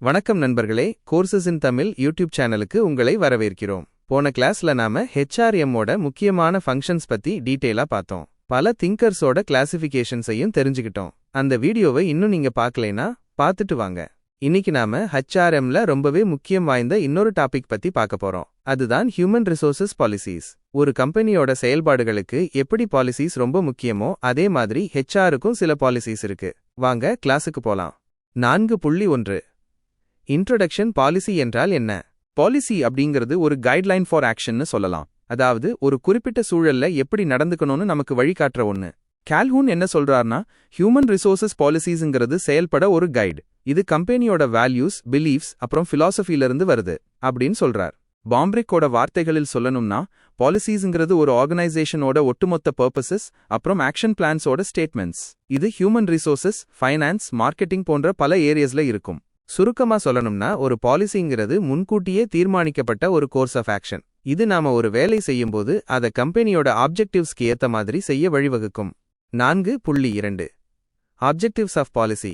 வணக்கம் நண்பர்களே, கோர்சஸ் இன் தமிழ் யூடியூப் சேனலுக்கு உங்களை வரவேற்கிறோம். போன கிளாஸ்ல நாம HRMஓட முக்கியமான ஃபங்க்ஷன்ஸ் பத்தி டீடைலா பார்த்தோம். பல திங்கர்ஸோட கிளாசிஃபிகேஷன்ஸையும் தெரிஞ்சுக்கிட்டோம். அந்த வீடியோவை இன்னும் நீங்க பார்க்கலைனா பார்த்துட்டு வாங்க. இன்னைக்கு நாம HRMல ரொம்பவே முக்கியம் வாய்ந்த இன்னொரு டாபிக் பத்தி பார்க்க போறோம். அதுதான் ஹியூமன் ரிசோர்சஸ் பாலிசிஸ். ஒரு கம்பெனியோட செயல்பாடுகளுக்கு எப்படி பாலிசிஸ் ரொம்ப முக்கியமோ அதே மாதிரி HRக்கும் சில பாலிசிஸ் இருக்கு. வாங்க கிளாஸுக்கு போலாம். 4.1 இன்ட்ரோடக்ஷன். பாலிசி என்றால் என்ன? பாலிசி அப்படிங்கிறது ஒரு கைட்லைன் ஃபார் ஆக்ஷன்னு சொல்லலாம். அதாவது ஒரு குறிப்பிட்ட சூழல்ல எப்படி நடந்துக்கணும்னு நமக்கு வழிகாட்டுற ஒன்னு. கால்ஹூன் என்ன சொல்றார்னா, ஹியூமன் ரிசோர்சஸ் பாலிசிஸ்ங்கிறது செயல்பட ஒரு கைடு. இது கம்பெனியோட வேல்யூஸ், பிலீஃப்ஸ் அப்புறம் ஃபிலாசபிலிருந்து வருது அப்படின்னு சொல்றார். பாம்ப்ரிக்கோட வார்த்தைகளில் சொல்லணும்னா, பாலிசிஸ்ங்கிறது ஒரு ஆர்கனைசேஷனோட ஒட்டுமொத்த பர்பசஸ் அப்புறம் ஆக்ஷன் பிளான்ஸோட ஸ்டேட்மெண்ட்ஸ். இது ஹியூமன் ரிசோர்சஸ், ஃபைனான்ஸ், மார்க்கெட்டிங் போன்ற பல ஏரியாஸ்ல இருக்கும். சுருக்கமா சொல்லணும்னா, ஒரு பாலிசிங்கிறது முன்கூட்டியே தீர்மானிக்கப்பட்ட ஒரு கோர்ஸ் ஆஃப் ஆக்ஷன். இது நாம ஒரு வேலை செய்யும்போது அதை கம்பெனியோட ஆப்ஜெக்டிவ்ஸ்க்கு ஏத்த மாதிரி செய்ய வழிவகுக்கும். 4.2 ஆப்ஜெக்டிவ்ஸ் ஆஃப் பாலிசி.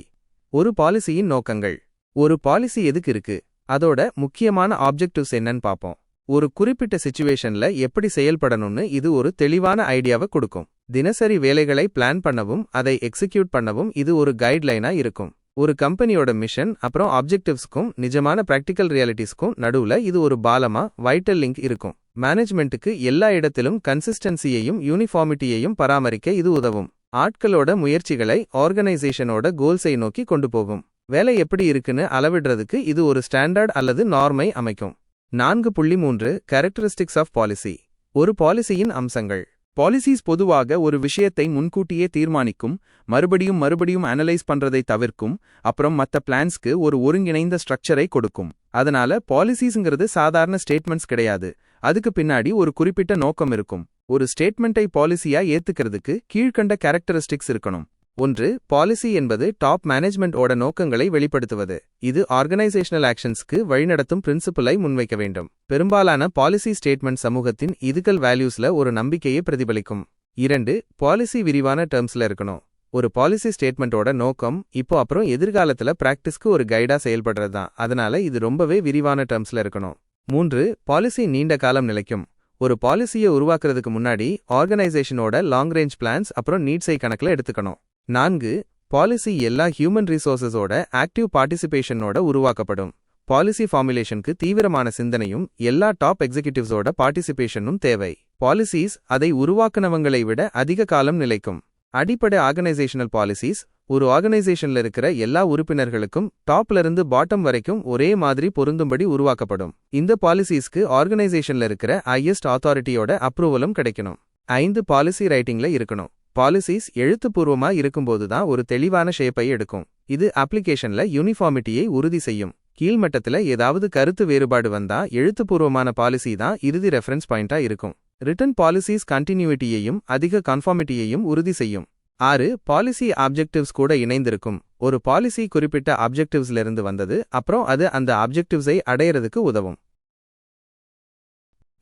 ஒரு பாலிசியின் நோக்கங்கள். ஒரு பாலிசி எதுக்கு இருக்கு, அதோட முக்கியமான ஆப்ஜெக்டிவ்ஸ் என்னன்னு பாப்போம். ஒரு குறிப்பிட்ட சிச்சுவேஷன்ல எப்படி செயல்படணும்னு இது ஒரு தெளிவான ஐடியாவை கொடுக்கும். தினசரி வேலைகளை பிளான் பண்ணவும் அதை எக்ஸிக்யூட் பண்ணவும் இது ஒரு கைட்லைனா இருக்கும். ஒரு கம்பெனியோட மிஷன் அப்புறம் ஆப்ஜெக்டிவ்ஸ்க்கும் நிஜமான பிராக்டிக்கல் ரியாலிட்டிஸ்க்கும் நடுவுல இது ஒரு பாலமா, வைட்டல் லிங்க் இருக்கும். மேனேஜ்மெண்ட்டுக்கு எல்லா இடத்திலும் கன்சிஸ்டன்சியையும் யூனிஃபார்மிட்டியையும் பராமரிக்க இது உதவும். ஆட்களோட முயற்சிகளை ஆர்கனைசேஷனோட கோல்ஸை நோக்கி கொண்டு போகும். வேலை எப்படி இருக்குன்னு அளவிடுறதுக்கு இது ஒரு ஸ்டாண்டர்ட் அல்லது நார்மை அமைக்கும். 4.3 கேரக்டரிஸ்டிக்ஸ் ஆஃப் பாலிசி. ஒரு பாலிசியின் அம்சங்கள். பாலிசிஸ் பொதுவாக ஒரு விஷயத்தை முன்கூட்டியே தீர்மானிக்கும், மறுபடியும் அனலைஸ் பண்றதை தவிர்க்கும், அப்புறம் மற்ற பிளான்ஸ்க்கு ஒரு ஒருங்கிணைந்த ஸ்ட்ரக்சரை கொடுக்கும். அதனால பாலிசிஸ்ங்கிறது சாதாரண ஸ்டேட்மெண்ட்ஸ் கிடையாது. அதுக்கு பின்னாடி ஒரு குறிப்பிட்ட நோக்கம் இருக்கும். ஒரு ஸ்டேட்மெண்ட்டை பாலிசியா ஏத்துக்கிறதுக்கு கீழ்க்கண்ட கேரக்டரிஸ்டிக்ஸ் இருக்கணும். 1. பாலிசி என்பது டாப் மேனேஜ்மெண்ட் நோக்கங்களை வெளிப்படுத்துவது. இது ஆர்கனைசேஷனல் ஆக்ஷன்ஸ்க்கு வழிநடத்தும் பிரின்சிபலை முன்வைக்க வேண்டும். பெரும்பாலான பாலிசி ஸ்டேட்மெண்ட் சமூகத்தின் இதிகல் வேல்யூஸ்ல ஒரு நம்பிக்கையை பிரதிபலிக்கும். 2. பாலிசி விரிவான டேர்ம்ஸ்ல இருக்கணும். ஒரு பாலிசி ஸ்டேட்மெண்டோட நோக்கம் இப்போ அப்புறம் எதிர்காலத்துல பிராக்டிஸ்க்கு ஒரு கைடா செயல்படுறதுதான். அதனால இது ரொம்பவே விரிவான டேர்ம்ஸ்ல இருக்கணும். 3. பாலிசி நீண்ட காலம் நிலைக்கும். ஒரு பாலிசியை உருவாக்குறதுக்கு முன்னாடி ஆர்கனைசேஷனோட லாங் ரேஞ்ச் பிளான்ஸ் அப்புறம் நீட்ஸை கணக்குல எடுத்துக்கணும். 4. பாலிசி எல்லா ஹியூமன் ரிசோர்சஸோட ஆக்டிவ் பார்ட்டிசிபேஷனோட உருவாக்கப்படும். பாலிசி ஃபார்முலேஷனுக்கு தீவிரமான சிந்தனையும் எல்லா டாப் எக்ஸிகியூட்டிவ்ஸோட பார்ட்டிசிபேஷனும் தேவை. பாலிசிஸ் அதை உருவாக்குனவங்களை விட அதிக காலம் நிலைக்கும். அடிப்படை ஆர்கனைசேஷனல் பாலிசிஸ் ஒரு ஆர்கனைசேஷன்ல இருக்கிற எல்லா உறுப்பினர்களுக்கும் டாப்ல இருந்து பாட்டம் வரைக்கும் ஒரே மாதிரி பொருந்தும்படி உருவாக்கப்படும். இந்த பாலிசிஸ்க்கு ஆர்கனைசேஷன்ல இருக்கிற ஹையஸ்ட் அத்தாரிட்டியோட அப்ரூவலும் கிடைக்கணும். 5. பாலிசி ரைட்டிங்ல இருக்கணும். பாலிசிஸ் எழுத்துப்பூர்வமா இருக்கும்போது தான் ஒரு தெளிவான ஷேப்பை எடுக்கும். இது அப்ளிகேஷன்ல யூனிஃபார்மிட்டியை உறுதி செய்யும். கீழ்மட்டத்துல ஏதாவது கருத்து வேறுபாடு வந்தா எழுத்துப்பூர்வமான பாலிசி தான் இறுதி ரெஃபரன்ஸ் பாயிண்டா இருக்கும். ரிட்டன் பாலிசிஸ் கண்டினியூட்டியையும் அதிக கன்ஃபார்மிட்டியையும் உறுதி செய்யும். 6. பாலிசி ஆப்ஜெக்டிவ்ஸ் கூட இணைந்திருக்கும். ஒரு பாலிசி குறிப்பிட்ட ஆப்ஜெக்டிவ்ஸ்ல இருந்து வந்தது, அப்புறம் அது அந்த ஆப்ஜெக்டிவ்ஸை அடையறதுக்கு உதவும்.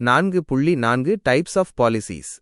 4.4 டைப்ஸ் ஆஃப் பாலிசிஸ்.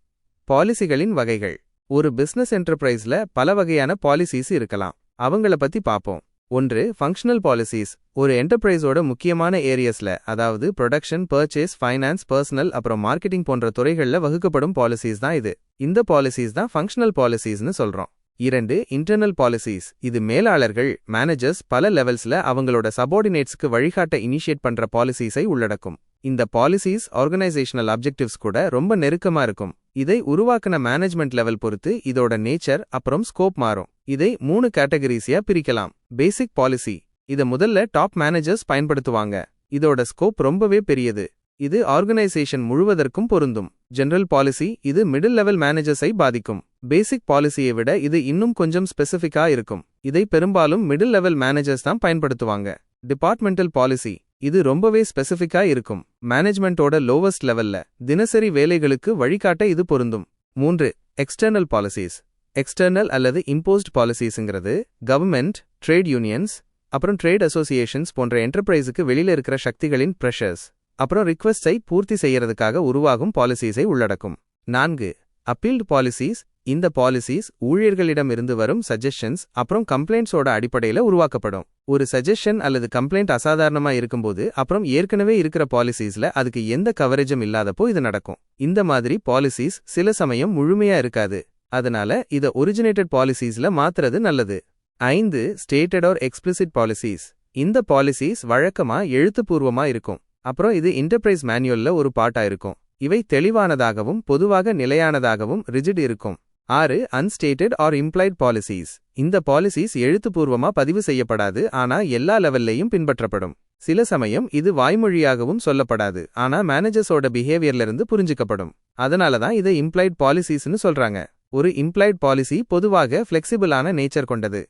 பாலிசிகளின் வகைகள். ஒரு பிசினஸ் என்டர்பிரைஸ்ல பல வகையான பாலிசிஸ் இருக்கலாம். அவங்கள பத்தி பாப்போம். 1. Functional policies. ஒரு என்டர்பிரைஸோட முக்கியமான ஏரியாஸ்ல, அதாவது ப்ரொடக்ஷன், பர்ச்சேஸ், ஃபைனான்ஸ், பர்சனல் அப்புறம் மார்க்கெட்டிங் போன்ற துறைகள்ல வகுக்கப்படும் பாலிசிஸ் தான் இது. இந்த பாலிசிஸ் தான் ஃபங்க்ஷனல் பாலிசிஸ்னு சொல்றோம். 2. Internal policies. இது மேலாளர்கள், மேனேஜர்ஸ் பல லெவல்ஸ்ல அவங்களோட சபார்டினேட்ஸ்க்கு வழிகாட்ட இனிஷியேட் பண்ற பாலிசிஸை உள்ளடக்கும். இந்த பாலிசிஸ் ஆர்கனைசேஷனல் ஆப்ஜெக்டிவ்ஸ் கூட ரொம்ப நெருக்கமா இருக்கும். இதை உருவாக்கின மேனேஜ்மெண்ட் லெவல் பொறுத்து இதோட நேச்சர் அப்புறம் ஸ்கோப் மாறும். இதை 3 கேட்டகரிஸியா பிரிக்கலாம். பேசிக் பாலிசி. இத முதல்ல டாப் மேனேஜர்ஸ் பயன்படுத்துவாங்க. இதோட ஸ்கோப் ரொம்பவே பெரியது. இது ஆர்கனைசேஷன் முழுவதற்கும் பொருந்தும். General policy. இது மிடில் லெவல் மேனேஜர்ஸை பாதிக்கும். பேசிக் பாலிசியை விட இது இன்னும் கொஞ்சம் ஸ்பெசிஃபிக்கா இருக்கும். இதை பெரும்பாலும் மிடில் லெவல் மேனேஜர்ஸ் தான் பயன்படுத்துவாங்க. Departmental policy. இது ரொம்பவே ஸ்பெசிஃபிக்கா இருக்கும். மேனேஜ்மெண்டோட லோவஸ்ட் லெவல்ல தினசரி வேலைகளுக்கு வழிகாட்ட இது பொருந்தும். 3. External policies. எக்ஸ்டர்னல் அல்லது இம்போஸ்ட் பாலிசிஸ்ங்கிறது கவர்மெண்ட், ட்ரேட் யூனியன்ஸ் அப்புறம் ட்ரேட் அசோசியேஷன்ஸ் போன்ற என்டர்பிரைஸுக்கு வெளியில இருக்கிற சக்திகளின் பிரஷர்ஸ் அப்புறம் ரிக்வெஸ்டை பூர்த்தி செய்யறதுக்காக உருவாகும் பாலிசிஸை உள்ளடக்கும். 4. Appealed policies. இந்த பாலிசிஸ் ஊழியர்களிடமிருந்து வரும் சஜஷன்ஸ் அப்புறம் கம்ப்ளைண்ட்ஸோட அடிப்படையில உருவாக்கப்படும். ஒரு சஜஷன் அல்லது கம்ப்ளைண்ட் அசாதாரணமா இருக்கும்போது அப்புறம் ஏற்கனவே இருக்கிற பாலிசிஸ்ல அதுக்கு எந்த கவரேஜும் இல்லாதப்போ இது நடக்கும். இந்த மாதிரி பாலிசிஸ் சில சமயம் முழுமையா இருக்காது. அதனால இத ஒரிஜினேட்டட் பாலிசிஸ்ல மாத்துறது நல்லது. 5. Stated or explicit policies. இந்த பாலிசிஸ் வழக்கமா எழுத்துப்பூர்வமா இருக்கும். அப்புறம் இது என்டர்பிரைஸ் மேனுவல்ல ஒரு பார்ட்டா இருக்கும். இவை தெளிவானதாகவும் பொதுவாக நிலையானதாகவும் ரிஜிட் இருக்கும். 6. அன்ஸ்டேட்டட் ஆர் இம்ப்ளைட் பாலிசிஸ். இந்த பாலிசிஸ் எழுத்துப்பூர்வமா பதிவு செய்யப்படாது, ஆனா எல்லா லெவல்லையும் பின்பற்றப்படும். சில சமயம் இது வாய்மொழியாகவும் சொல்லப்படாது, ஆனா மேனேஜர்ஸோட பிஹேவியர்ல இருந்து புரிஞ்சுக்கப்படும். அதனாலதான் இதை இம்ப்ளைட் பாலிசிஸ்னு சொல்றாங்க. ஒரு இம்ப்ளைட் பாலிசி பொதுவாக ஃபிளெக்சிபிளான நேச்சர் கொண்டது.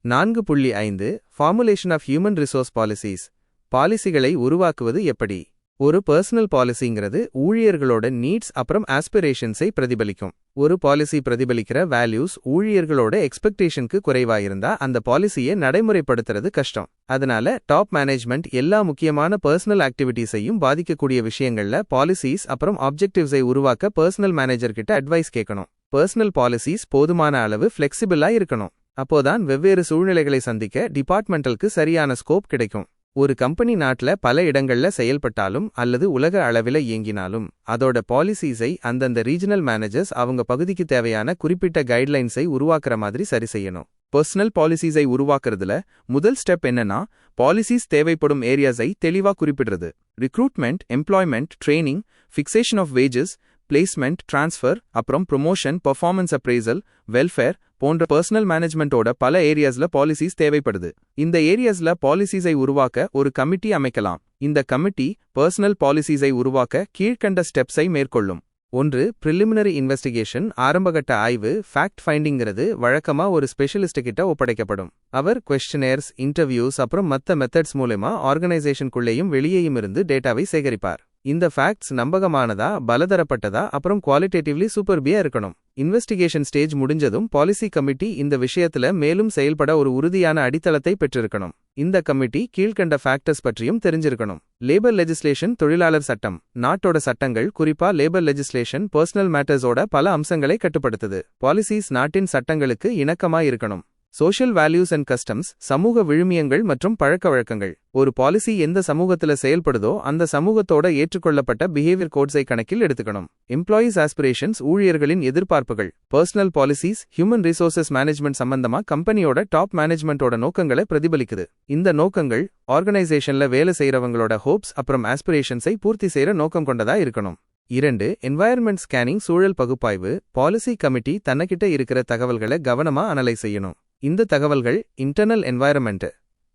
4.5 formulation of human resource policies. பாலிசிகளை உருவாக்குவது எப்படி? ஒரு பர்சனல் பாலிசிங்கிறது ஊழியர்களோட நீட்ஸ் அப்புறம் ஆஸ்பிரேஷன்ஸை பிரதிபலிக்கும். ஒரு பாலிசி பிரதிபலிக்கிற வேல்யூஸ் ஊழியர்களோட எக்ஸ்பெக்டேஷனுக்கு குறைவாயிருந்தா அந்த பாலிசியை நடைமுறைப்படுத்துறது கஷ்டம். அதனால டாப் மேனேஜ்மெண்ட் எல்லா முக்கியமான பர்சனல் ஆக்டிவிட்டீஸையும் பாதிக்கக்கூடிய விஷயங்கள்ல பாலிசிஸ் அப்புறம் ஆப்ஜெக்டிவ்ஸை உருவாக்க பர்சனல் மேனேஜர் கிட்ட அட்வைஸ் கேட்கணும். பர்சனல் பாலிசிஸ் போதுமான அளவு ஃபிளெக்சிபிளா இருக்கணும். அப்போதான் வெவ்வேறு சூழ்நிலைகளை சந்திக்க டிபார்ட்மெண்டலுக்கு சரியான ஸ்கோப் கிடைக்கும். ஒரு கம்பெனி நாட்டுல பல இடங்கள்ல செயல்பட்டாலும் அல்லது உலக அளவில இயங்கினாலும் அதோட பாலிசிஸை அந்தந்த ரீஜனல் மேனேஜர்ஸ் அவங்க பகுதிக்கு தேவையான குறிப்பிட்ட கைட்லைன்ஸை உருவாக்குற மாதிரி சரி செய்யணும். பர்சனல் பாலிசிஸை உருவாக்குறதுல முதல் ஸ்டெப் என்னன்னா, பாலிசிஸ் தேவைப்படும் ஏரியாஸை தெளிவா குறிப்பிடுறது. Recruitment, employment, training, fixation of wages, placement, transfer, அப்புறம் ப்ரொமோஷன், பெர்ஃபார்மன்ஸ் அப்ரைசல், வெல்ஃபேர் போன்ற பர்சனல் மேனேஜ்மெண்டோட பல ஏரியாஸ்ல பாலிசிஸ் தேவைப்படுது. இந்த ஏரியாஸ்ல பாலிசிஸை உருவாக்க ஒரு கமிட்டி அமைக்கலாம். இந்த கமிட்டி பர்சனல் பாலிசிஸை உருவாக்க கீழ்க்கண்ட ஸ்டெப்ஸை மேற்கொள்ளும். 1. Preliminary investigation. ஆரம்பகட்ட ஆய்வு ஃபேக்ட் ஃபைண்டிங்கிறது வழக்கமா ஒரு ஸ்பெஷலிஸ்ட் கிட்ட ஒப்படைக்கப்படும். அவர் குவெஸ்டினேர்ஸ், இன்டர்வியூஸ் அப்புறம் மத்த மெத்தட்ஸ் மூலமா ஆர்கனைசேஷனுக்குள்ளேயும் வெளியேயும் இருந்து டேட்டாவை சேகரிப்பார். இந்த ஃபேக்ட்ஸ் நம்பகமானதா, பலதரப்பட்டதா அப்புறம் குவாலிட்டேட்டிவ்லி சூப்பர்பியா இருக்கணும். இன்வெஸ்டிகேஷன் ஸ்டேஜ் முடிஞ்சதும் பாலிசி கமிட்டி இந்த விஷயத்துல மேலும் செயல்பட ஒரு உறுதியான அடித்தளத்தை பெற்றிருக்கணும். இந்த கமிட்டி கீழ்க்கண்ட ஃபேக்டர்ஸ் பற்றியும் தெரிஞ்சிருக்கணும். Labour legislation. தொழிலாளர் சட்டம். நாட்டோட சட்டங்கள், குறிப்பா லேபர் லெஜிஸ்லேஷன் பர்சனல் மேட்டர்ஸோட பல அம்சங்களை கட்டுப்படுத்துது. பாலிசிஸ் நாட்டின் சட்டங்களுக்கு இணக்கமா இருக்கணும். Social values and customs. சமூக விழுமியங்கள் மற்றும் பழக்க வழக்கங்கள். ஒரு பாலிசி எந்த சமூகத்துல செயல்படுதோ அந்த சமூகத்தோட ஏற்றுக்கொள்ளப்பட்ட பிஹேவியர் கோட்ஸை கணக்கில் எடுத்துக்கணும். Employees aspirations. ஊழியர்களின் எதிர்பார்ப்புகள். Personal policies human resources management சம்பந்தமா கம்பெனியோட டாப் மேனேஜ்மெண்டோட நோக்கங்களை பிரதிபலிக்குது. இந்த நோக்கங்கள் ஆர்கனைசேஷன்ல வேலை செய்யறவங்களோட ஹோப்ஸ் அப்புறம் ஆஸ்பிரேஷன்ஸை பூர்த்தி செய்யற நோக்கம் கொண்டதா இருக்கணும். 2. Environment scanning. சூழல் பகுப்பாய்வு. பாலிசி கமிட்டி தன்னகிட்ட இருக்கிற தகவல்களை கவனமா அனலைஸ் செய்யணும். இந்த தகவல்கள் இன்டர்னல் என்வாயர்மெண்ட்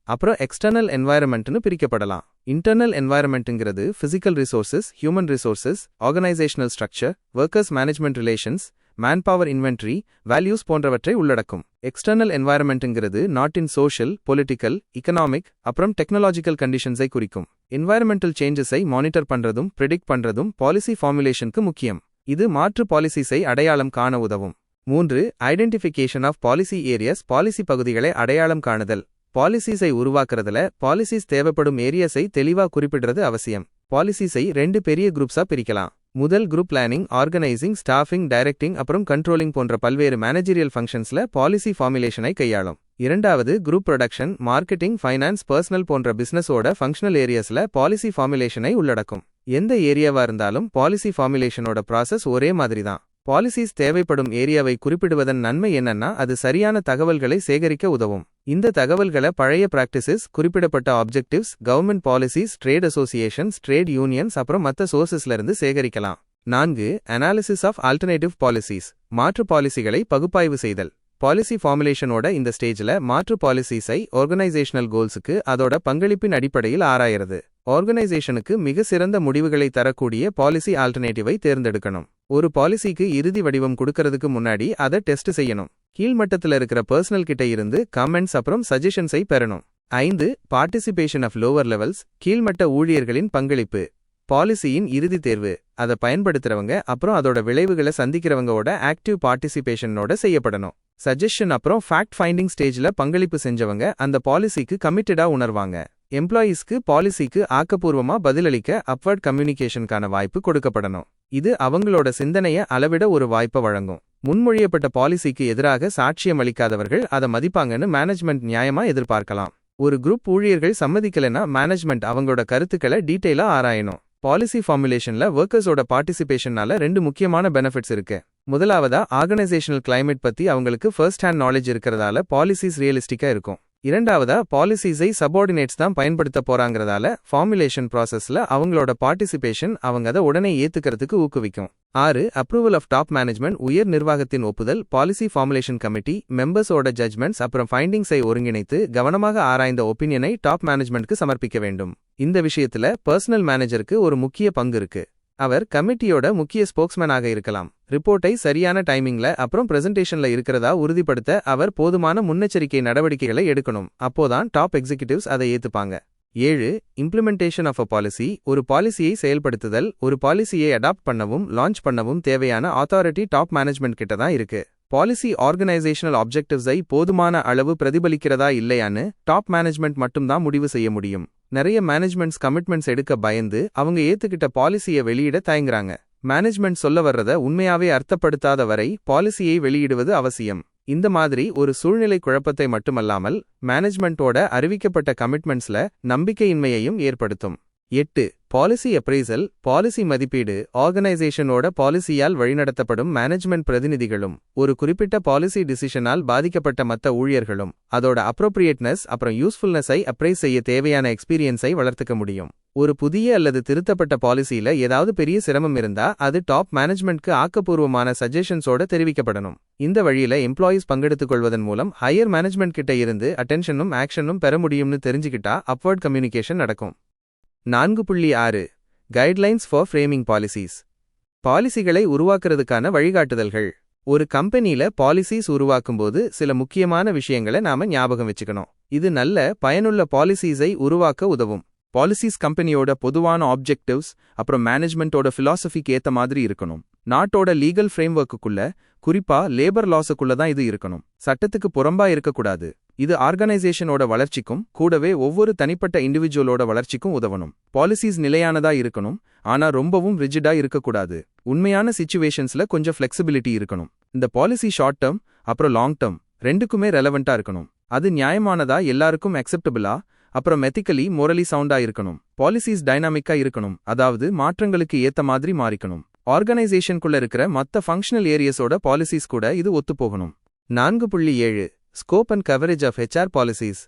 அப்புறம் எக்ஸ்டர்னல் என்வாயர்மெண்ட்னு பிரிக்கப்படலாம். இன்டர்னல் என்வாயர்மெண்ட்ங்கிறது physical resources, human resources, organisational structure, workers management relations, manpower inventory, values போன்றவற்றை உள்ளடக்கும். எக்ஸ்டர்னல் என்வாயர்மெண்ட்ங்கிறது நாட்டின் சோஷியல், பொலிட்டிக்கல், இக்கனாமிக் அப்புறம் டெக்னாலஜிக்கல் கண்டிஷன்ஸை குறிக்கும். என்வாயர்மெண்டல் சேஞ்சஸை மானிட்டர் பண்றதும் ப்ரெடிக்ட் பண்றதும் பாலிசி ஃபார்முலேஷனுக்கு முக்கியம். இது மாற்று பாலிசிஸை அடையாளம் காண உதவும். 3. Identification of policy areas. Policy பகுதிகளை அடையாளம் காணுதல். பாலிசிஸை உருவாக்குறதுல பாலிசிஸ் தேவைப்படும் ஏரியாஸை தெளிவா குறிப்பிடுறது அவசியம். பாலிசிஸை 2 பெரிய குரூப்ஸா பிரிக்கலாம். முதல் group planning, organising, staffing, directing அப்புறம் கண்ட்ரோலிங் போன்ற பல்வேறு மேனேஜரியல் ஃபங்க்ஷன்ஸ்ல பாலிசி ஃபார்முலேஷனை கையாளும். இரண்டாவது group production, marketing, finance, personal போன்ற பிசினஸோட ஃபங்க்ஷனல் ஏரியாஸ்ல பாலிசி ஃபார்முலேஷனை உள்ளடக்கும். எந்த ஏரியாவா இருந்தாலும் பாலிசி ஃபார்முலேஷனோட ப்ராசஸ் ஒரே மாதிரி தான். பாலிசிஸ் தேவைப்படும் ஏரியாவை குறிப்பிடுவதன் நன்மை என்னன்னா அது சரியான தகவல்களை சேகரிக்க உதவும். இந்த தகவல்களை பழைய பிராக்டிசஸ், குறிப்பிடப்பட்ட objectives, government policies, trade associations, trade unions அப்புறம் மற்ற சோர்சஸ்ல இருந்து சேகரிக்கலாம். 4. Analysis of alternative policies. மாற்று பாலிசிகளை பகுப்பாய்வு செய்தல். பாலிசி ஃபார்முலேஷனோட இந்த ஸ்டேஜ்ல மாற்று பாலிசிஸை ஆர்கனைசேஷனல் கோல்ஸுக்கு அதோட பங்களிப்பின் அடிப்படையில் ஆராயறது. ஆர்கனைசேஷனுக்கு மிக சிறந்த முடிவுகளை தரக்கூடிய பாலிசி ஆல்டர்னேட்டிவை தேர்ந்தெடுக்கணும். ஒரு பாலிசிக்கு இறுதி வடிவம் கொடுக்கறதுக்கு முன்னாடி அதை டெஸ்ட் செய்யணும். கீழ்மட்டத்தில் இருக்கிற பர்சனல் கிட்ட இருந்து கமெண்ட்ஸ் அப்புறம் சஜஷன்ஸை பெறணும். 5. Participation of lower levels. கீழ்மட்ட ஊழியர்களின் பங்களிப்பு. பாலிசியின் இறுதி தேர்வு அதை பயன்படுத்துறவங்க அப்புறம் அதோட விளைவுகளை சந்திக்கிறவங்களோட ஆக்டிவ் பார்ட்டிசிபேஷனோட செய்யப்படணும். சஜஷன் அப்புறம் ஃபேக்ட் ஃபைண்டிங் ஸ்டேஜ்ல பங்களிப்பு செஞ்சவங்க அந்த பாலிசிக்கு கமிட்டடா உணர்வாங்க. எம்ப்ளாயீஸ்க்கு பாலிசிக்கு ஆக்கப்பூர்வமா பதிலளிக்க அப்வர்ட் கம்யூனிகேஷனுக்கான வாய்ப்பு கொடுக்கப்படணும். இது அவங்களோட சிந்தனையை அளவிட ஒரு வாய்ப்பை வழங்கும். முன்மொழியப்பட்ட பாலிசிக்கு எதிராக சாட்சியம் அளிக்காதவர்கள் அதை மதிப்பாங்கன்னு மேனேஜ்மெண்ட் நியாயமா எதிர்பார்க்கலாம். ஒரு குரூப் ஊழியர்கள் சம்மதிக்கலைன்னா மேனேஜ்மெண்ட் அவங்களோட கருத்துக்களை டீட்டெயிலா ஆராயணும். பாலிசி ஃபார்முலேஷன்ல ஒர்க்கர்ஸோட பார்ட்டிசிபேஷனால 2 முக்கியமான பெனிஃபிட்ஸ் இருக்கு. முதலாவதா ஆர்கனைசேஷனல் கிளைமேட் பத்தி அவங்களுக்கு ஃபர்ஸ்ட் ஹேண்ட் நாலேஜ் இருக்கிறதால பாலிசிஸ் ரியலிஸ்டிக்கா இருக்கும். இரண்டாவதா பாலிசிஸை சபார்டினேட்ஸ் தான் பயன்படுத்த போறாங்கிறதால ஃபார்முலேஷன் ப்ராசஸ்ல அவங்களோட பார்ட்டிசிபேஷன் அவங்க அதை உடனே ஏத்துக்கிறதுக்கு ஊக்குவிக்கும். 6. அப்ரூவல் ஆஃப் டாப் மேனேஜ்மெண்ட் உயர் நிர்வாகத்தின் ஒப்புதல் பாலிசி ஃபார்முலேஷன் கமிட்டி மெம்பர்ஸோட ஜட்ஜ்மெண்ட்ஸ் அப்புறம் ஃபைண்டிங்ஸை ஒருங்கிணைத்து கவனமாக ஆராய்ந்த ஒப்பீனியனை டாப் மேனேஜ்மெண்ட்க்கு சமர்ப்பிக்க வேண்டும். இந்த விஷயத்துல பர்சனல் மேனேஜருக்கு ஒரு முக்கிய பங்கு இருக்கு. அவர் கமிட்டியோட முக்கிய ஸ்போக்ஸ்மேனாக இருக்கலாம். ரிப்போர்ட்டை சரியான டைமிங்ல அப்புறம் பிரசன்டேஷன்ல இருக்கிறதா உறுதிப்படுத்த அவர் போதுமான முன்னெச்சரிக்கை நடவடிக்கைகளை எடுக்கணும். அப்போதான் டாப் எக்ஸிகியூட்டிவ்ஸ் அதை ஏத்துப்பாங்க. 7. இம்ப்ளிமெண்டேஷன் ஆஃப் அ பாலிசி ஒரு பாலிசியை செயல்படுத்துதல். ஒரு பாலிசியை அடாப்ட் பண்ணவும் லான்ச் பண்ணவும் தேவையான அத்தாரிட்டி டாப் மேனேஜ்மெண்ட் கிட்ட தான் இருக்கு. பாலிசி ஆர்கனைசேஷனல் ஆப்ஜெக்டிவ்ஸை போதுமான அளவு பிரதிபலிக்கிறதா இல்லையான்னு டாப் மேனேஜ்மெண்ட் மட்டும்தான் முடிவு செய்ய முடியும். நிறைய மேனேஜ்மெண்ட்ஸ் கமிட்மெண்ட்ஸ் எடுக்க பயந்து அவங்க ஏத்துக்கிட்ட பாலிசியை வெளியிட தயங்குறாங்க. மேனேஜ்மெண்ட் சொல்ல வர்றத உண்மையாவே அர்த்தப்படுத்தாத வரை பாலிசியை வெளியிடுவது அவசியம். இந்த மாதிரி ஒரு சூழ்நிலை குழப்பத்தை மட்டுமல்லாமல் மேனேஜ்மெண்ட்டோட அறிவிக்கப்பட்ட கமிட்மெண்ட்ஸ்ல நம்பிக்கையின்மையையும் ஏற்படுத்தும். 8. பாலிசி அப்ரைசல் பாலிசி மதிப்பீடு ஆர்கனைசேஷனோட பாலிசியால் வழிநடத்தப்படும் மேனேஜ்மெண்ட் பிரதிநிதிகளும் ஒரு குறிப்பிட்ட பாலிசி டிசிஷனால் பாதிக்கப்பட்ட மற்ற ஊழியர்களும் அதோட அப்ரோப்ரியேட்னஸ் அப்புறம் யூஸ்ஃபுல்னஸை அப்ரைஸ் செய்ய தேவையான எக்ஸ்பீரியன்ஸை வளர்த்துக்க முடியும். ஒரு புதிய அல்லது திருத்தப்பட்ட பாலிசியில ஏதாவது பெரிய சிரமம் இருந்தா அது டாப் மேனேஜ்மெண்ட்க்கு ஆக்கப்பூர்வமான சஜஷன்ஸோட தெரிவிக்கப்படணும். இந்த வழியில எம்ப்ளாயீஸ் பங்கெடுத்துக் கொள்வதன் மூலம் ஹையர் மேனேஜ்மெண்ட் கிட்ட இருந்து அட்டென்ஷனும் ஆக்ஷனும் பெற முடியும்னு தெரிஞ்சுக்கிட்டா அப்வர்ட் கம்யூனிகேஷன் நடக்கும். 4.6 கைட்லைன்ஸ் ஃபார் ஃப்ரேமிங் பாலிசிஸ் பாலிசிகளை உருவாக்குறதுக்கான வழிகாட்டுதல்கள். ஒரு கம்பெனில பாலிசிஸ் உருவாக்கும்போது சில முக்கியமான விஷயங்களை நாம ஞாபகம் வச்சுக்கணும். இது நல்ல பயனுள்ள பாலிசிஸை உருவாக்க உதவும். பாலிசிஸ் கம்பெனியோட பொதுவான ஆப்ஜெக்டிவ்ஸ் அப்புறம் மேனேஜ்மெண்ட்டோட ஃபிலாசபிக்கு ஏத்த மாதிரி இருக்கணும். நாட்டோட லீகல் ஃப்ரேம்வொர்க்குள்ள குறிப்பா லேபர் லாஸுக்குள்ள தான் இது இருக்கணும். சட்டத்துக்கு புறம்பா இருக்கக்கூடாது. இது ஆர்கனைசேஷனோட வளர்ச்சிக்கும் கூடவே ஒவ்வொரு தனிப்பட்ட இண்டிவிஜுவலோட வளர்ச்சிக்கும் உதவணும். பாலிசிஸ் நிலையானதா இருக்கணும், ஆனா ரொம்பவும் ரிஜிடா இருக்கக்கூடாது. உண்மையான சிச்சுவேஷன்ஸ்ல கொஞ்சம் ஃபிளெக்சிபிலிட்டி இருக்கணும். இந்த பாலிசி ஷார்ட் டேர்ம் அப்புறம் லாங் டேர்ம் ரெண்டுக்குமே ரெலவெண்டா இருக்கணும். அது நியாயமானதா எல்லாருக்கும் அக்செப்டபிளா அப்புறம் எத்திக்கலி மோரலி சவுண்டா இருக்கணும். பாலிசிஸ் டைனாமிக்கா இருக்கணும், அதாவது மாற்றங்களுக்கு ஏத்த மாதிரி மாறிக்கணும். ஆர்கனைசேஷனுக்குள்ள இருக்கிற மத்த ஃபங்க்ஷனல் ஏரியாஸோட பாலிசிஸ் கூட இது ஒத்துப்போகணும். 4.7 scope and coverage of HR policies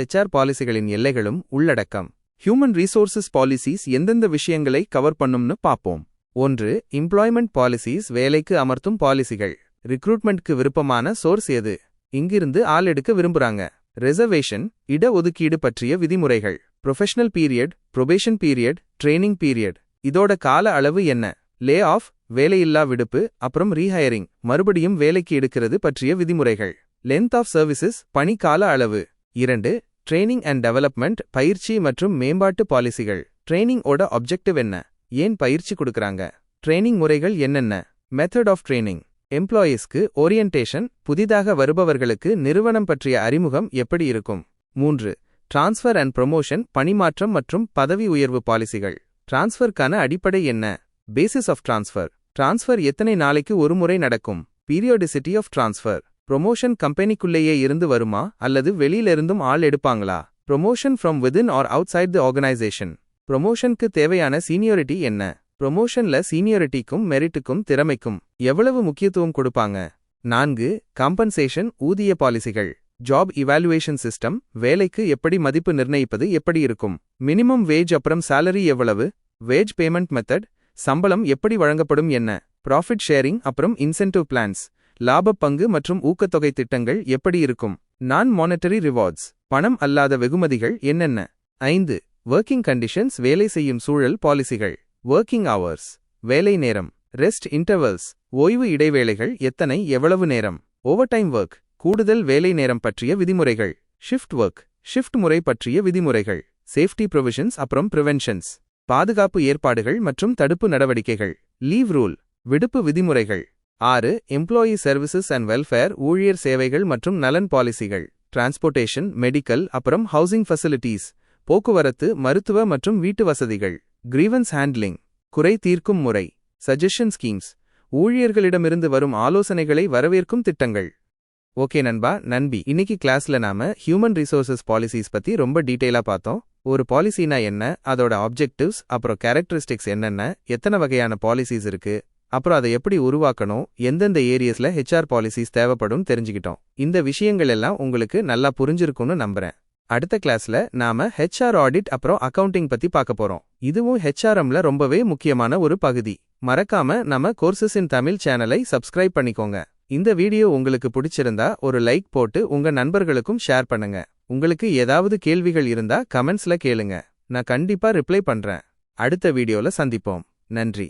HR பாலிசிகளின் எல்லைகளும் உள்ளடக்கம். ஹியூமன் ரிசோர்சஸ் பாலிசிஸ் எந்தெந்த விஷயங்களை கவர் பண்ணும்னு பாப்போம். 1. எம்ப்ளாய்மெண்ட் பாலிசிஸ் வேலைக்கு அமர்த்தும் பாலிசிகள். ரிக்ரூட்மெண்ட்க்கு விருப்பமான சோர்ஸ் எது? இங்கிருந்து ஆள் எடுக்க விரும்புறாங்க. ரிசர்வேஷன் இட ஒதுக்கீடு பற்றிய விதிமுறைகள். Professional period probation period training period இதோட கால அளவு என்ன? லே ஆஃப் வேலையில்லா விடுப்பு அப்புறம் ரீஹயரிங் மறுபடியும் வேலைக்கு எடுக்கிறது பற்றிய விதிமுறைகள். லென்த் ஆஃப் சர்வீசஸ் பணி கால அளவு. 2. ட்ரெய்னிங் அண்ட் டெவலப்மெண்ட் பயிற்சி மற்றும் மேம்பாட்டு பாலிசிகள். ட்ரெய்னிங் ஓட ஆப்ஜெக்டிவ் என்ன? ஏன் பயிற்சி கொடுக்கறாங்க? ட்ரெய்னிங் முறைகள் என்னென்ன? Method of training. எம்ப்ளாயீஸ்க்கு ஓரியன்டேஷன் புதிதாக வருபவர்களுக்கு நிறுவனம் பற்றிய அறிமுகம் எப்படி இருக்கும்? 3. டிரான்ஸ்ஃபர் அண்ட் ப்ரொமோஷன் பணிமாற்றம் மற்றும் பதவி உயர்வு பாலிசிகள். டிரான்ஸ்ஃபர்க்கான அடிப்படை என்ன? Basis of transfer. டிரான்ஸ்ஃபர் எத்தனை நாளைக்கு ஒரு முறை நடக்கும்? Periodicity of transfer. ப்ரொமோஷன் கம்பெனிக்குள்ளேயே இருந்து வருமா அல்லது வெளியிலிருந்தும் ஆள் எடுப்பாங்களா? Promotion from within or outside the organisation. ப்ரொமோஷனுக்கு தேவையான சீனியாரிட்டி என்ன? ப்ரொமோஷன்ல சீனியாரிட்டிக்கும் மெரிட்டுக்கும் திறமைக்கும் எவ்வளவு முக்கியத்துவம் கொடுப்பாங்க? 4. காம்பன்சேஷன் ஊதிய பாலிசிகள். ஜாப் இவாலுவேஷன் சிஸ்டம் வேலைக்கு எப்படி மதிப்பு நிர்ணயிப்பது எப்படி இருக்கும்? மினிமம் வேஜ் அப்புறம் சேலரி எவ்வளவு? வேஜ் பேமெண்ட் மெத்தட் சம்பளம் எப்படி வழங்கப்படும் என்ன? ப்ராஃபிட் ஷேரிங் அப்புறம் இன்சென்டிவ் பிளான்ஸ் லாபப் பங்கு மற்றும் ஊக்கத்தொகை திட்டங்கள் எப்படி இருக்கும்? நான் மானிட்டரி ரிவார்ட்ஸ் பணம் அல்லாத வெகுமதிகள் என்னென்ன? 5. ஒர்க்கிங் கண்டிஷன்ஸ் வேலை செய்யும் சூழல் பாலிசிகள். ஒர்க்கிங் ஹவர்ஸ் வேலை நேரம். ரெஸ்ட் இன்டர்வல்ஸ் ஓய்வு இடைவேளைகள் எத்தனை எவ்வளவு நேரம்? ஓவர்டைம் ஒர்க் கூடுதல் வேலை நேரம் பற்றிய விதிமுறைகள். ஷிஃப்ட் ஒர்க் ஷிஃப்ட் முறை பற்றிய விதிமுறைகள். சேஃப்டி ப்ரொவிஷன்ஸ் அப்புறம் ப்ரிவென்ஷன்ஸ் பாதுகாப்பு ஏற்பாடுகள் மற்றும் தடுப்பு நடவடிக்கைகள். லீவ் ரூல் விடுப்பு விதிமுறைகள். 6. எம்ப்ளாயி சர்வீசஸ் அண்ட் வெல்ஃபேர் ஊழியர் சேவைகள் மற்றும் நலன் பாலிசிகள். டிரான்ஸ்போர்ட்டேஷன் மெடிக்கல் அப்புறம் ஹவுசிங் ஃபெசிலிட்டீஸ் போக்குவரத்து மருத்துவ மற்றும் வீட்டு வசதிகள். கிரீவன்ஸ் ஹேண்ட்லிங் குறை தீர்க்கும் முறை. சஜஷன் ஸ்கீம்ஸ் ஊழியர்களிடமிருந்து வரும் ஆலோசனைகளை வரவேற்கும் திட்டங்கள். ஓகே நண்பா, நண்பி, இன்னைக்கு கிளாஸ்ல நாம ஹியூமன் ரிசோர்சஸ் பாலிசிஸ் பத்தி ரொம்ப டீடைலா பார்த்தோம். ஒரு பாலிசினா என்ன, அதோட ஆப்ஜெக்டிவ்ஸ், அப்புறம் கேரக்டரிஸ்டிக்ஸ் என்னென்ன, எத்தனை வகையான பாலிசிஸ் இருக்கு, அப்புறம் அதை எப்படி உருவாக்கணும், எந்தெந்த ஏரியாஸ்ல ஹெச்ஆர் பாலிசிஸ் தேவைப்படும் தெரிஞ்சுக்கிட்டோம். இந்த விஷயங்கள் எல்லாம் உங்களுக்கு நல்லா புரிஞ்சிருக்கும்னு நம்புறேன். அடுத்த கிளாஸ்ல நாம ஹெச்ஆர் ஆடிட் அப்புறம் அக்கவுண்டிங் பத்தி பார்க்க போறோம். இதுவும் ஹெச்ஆர்எம்ல ரொம்பவே முக்கியமான ஒரு பகுதி. மறக்காம நம்ம கோர்சஸ் இன் தமிழ் சேனலை சப்ஸ்கிரைப் பண்ணிக்கோங்க. இந்த வீடியோ உங்களுக்கு பிடிச்சிருந்தா ஒரு லைக் போட்டு உங்க நண்பர்களுக்கும் ஷேர் பண்ணுங்க. உங்களுக்கு ஏதாவது கேள்விகள் இருந்தா கமெண்ட்ஸ்ல கேளுங்க. நான் கண்டிப்பா ரிப்ளை பண்றேன். அடுத்த வீடியோல சந்திப்போம். நன்றி.